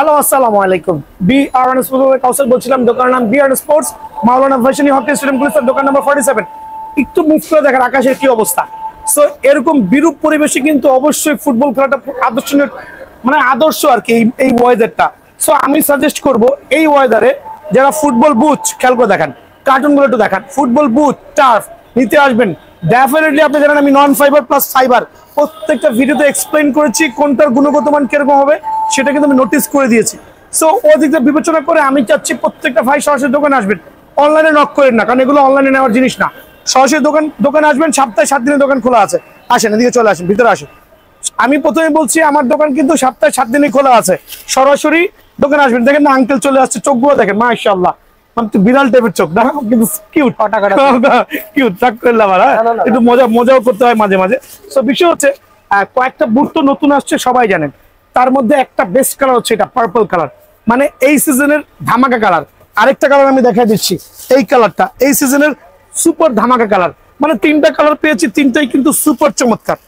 Hello, আসসালামু আলাইকুম। BRN sports কাউসার বলছিলাম, দোকানের নাম বিআরএন স্পোর্টস, মাওলানা ভাসানী হকি স্টেডিয়াম পুলিশের দোকান নাম্বার 47। একটু মুভ করে দেখেন আকাশের কি অবস্থা। সো এরকম বিরূপ পরিবেশে কিন্তু অবশ্যই ফুটবল খেলাটা আদর্শনীয়, মানে আদর্শ আর কি এই ওয়েদারটা। সো আমি সাজেস্ট করব এই ওয়েদারে যারা ফুটবল বুট খেয়াল করে দেখেন, কার্টুনগুলো একটু দেখান, ফুটবল বুট টার্ফ নিতে আসবেন ডেফিনেটলি। আপনি জানেন আমি নন ফাইবার প্লাস ফাইবার প্রত্যেকটা ভিডিওতে এক্সপ্লেন করেছি কোনটার গুণগত মান কিরকম হবে, সেটা কিন্তু আমি নোটিস করে দিয়েছি। সো ওদিকটা বিবেচনা করে আমি চাচ্ছি প্রত্যেকটা ভাই সরাসরি দোকানে আসবেন, অনলাইনে নক করেন না, কারণ এগুলো অনলাইনে নেওয়ার জিনিস না। সরাসরি দোকানে আসবেন, সপ্তাহে 7 দিনের দোকান খোলা আছে। আসেন এদিকে চলে আসেন, ভিতরে আসেন। আমি প্রথমে বলছি আমার দোকান কিন্তু সপ্তাহে 7 দিনই খোলা আছে। সরাসরি দোকানে আসবেন। দেখেন না আঙ্কেল চলে আসছে, চোখগুলো দেখেন মাশাআল্লাহ, বিড়াল টাইপের চোখ না, কিন্তু কিউট কিউট রাগ করলাম আর একটু মজাও করতে হয় মাঝে মাঝে। তো বিষয় হচ্ছে কয়েকটা বুট তো নতুন আসছে সবাই জানেন, তার মধ্যে একটা বেস্ট কালার হচ্ছে এটা পার্পল কালার, মানে এই সিজনের ধামাকা কালার। আরেকটা কালার আমি দেখাই দিচ্ছি, এই কালারটা এই সিজনের সুপার ধামাকা কালার। মানে 3টা কালার পেয়েছি, 3টাই কিন্তু সুপার চমৎকার।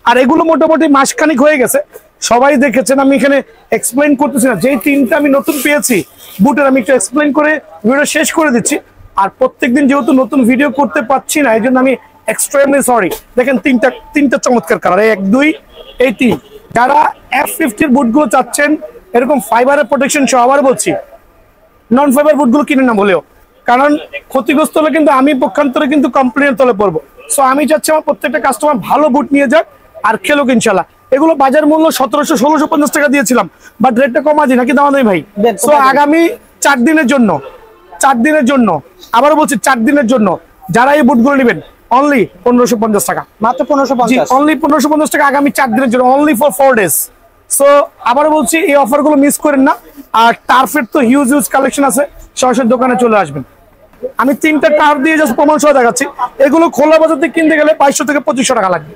আর এগুলো মোটামুটি মাসখানিক হয়ে গেছে, সবাই দেখেছেন, আমি এখানে এক্সপ্লেন করতেছি না। যেই 3টা আমি নতুন পেয়েছি বুটের, আমি একটু এক্সপ্লেন করে ভিডিও শেষ করে দিচ্ছি। আর প্রত্যেকদিন যেহেতু নতুন ভিডিও করতে পারছি না, এই জন্য আমি এক্সট্রিমলি সরি। দেখেন তিনটা চমৎকার কালার, 1 2 এই 3। যারা F50 বুটগুলো চাচ্ছেন এরকম ফাইবারের প্রোটেকশন সহ, আবার বলছি নন ফাইবার বুটগুলো কিনে না বলেও, কারণ ক্ষতিগ্রস্ত হলে কিন্তু আমি পক্ষান্তরে কিন্তু কমপ্লেনের তলে পড়বো। সো আমি চাচ্ছি আমার প্রত্যেকটা কাস্টমার ভালো বুট নিয়ে যাক আর খেলুক ইনশাল্লাহ। এগুলো বাজার মূল্য 1700-1650 টাকা দিয়েছিলাম, বাট রেটটা কমা দিই নাকি দাম নেই ভাই। সো আগামী 4 দিনের জন্য আবারও বলছি 4 দিনের জন্য যারা এই বুটগুলো নেবেন অনলি 1550 টাকা, মাত্র 1550, অনলি 1550 টাকা আগামী 4 দিনের জন্য, অনলি ফর 4 ডেজ। সো আবারও বলছি এই অফারগুলো মিস করেন না। আর টার্ফের তো হিউজ কালেকশন আছে, সরাসরি দোকানে চলে আসবেন। আমি 3টা টার্ফ দিয়ে জাস্ট প্রমাণ সহ দেখাচ্ছি। এগুলো খোলা বাজার থেকে কিনতে গেলে 2200 থেকে 2500 টাকা লাগবে।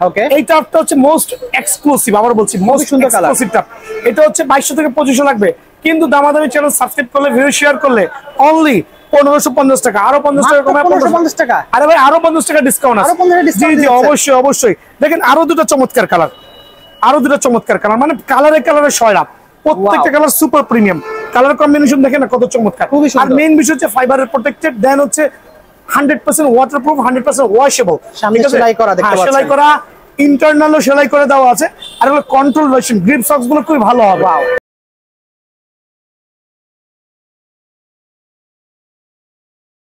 ওকে, এই টার্ফটা হচ্ছে মোস্ট এক্সক্লুসিভ, আবার বলছি মোস্ট সুন্দর এক্সক্লুসিভ টার্ফ। এটা হচ্ছে 2200 থেকে 2500 লাগবে, কিন্তু দামাদামি চ্যানেল সাবস্ক্রাইব করলে, ভিডিও শেয়ার করলে অনলি 1550 টাকা, আরো 50 টাকা কমে 1550 টাকা। আরে ভাই আরো 50 টাকা ডিসকাউন্ট আছে। জি জি অবশ্যই। দেখেন আরো দুটো চমৎকার কালার, মানে কালারে সয়রাপ, প্রত্যেকটা colour super premium. Colour combination দেখেন না কত চমৎকার। আর মেইন বিষয় হচ্ছে ফাইবারের প্রোটেক্টেড, দেন হচ্ছে 100% ওয়াটারপ্রুফ, 100% ওয়াশেবল। সেলাই করা, ইন্টারনালও সেলাই করে দেওয়া আছে। আর এগুলো কন্ট্রোল ভার্সন, গ্রিপ সক্স গুলো খুবই ভালো হবে।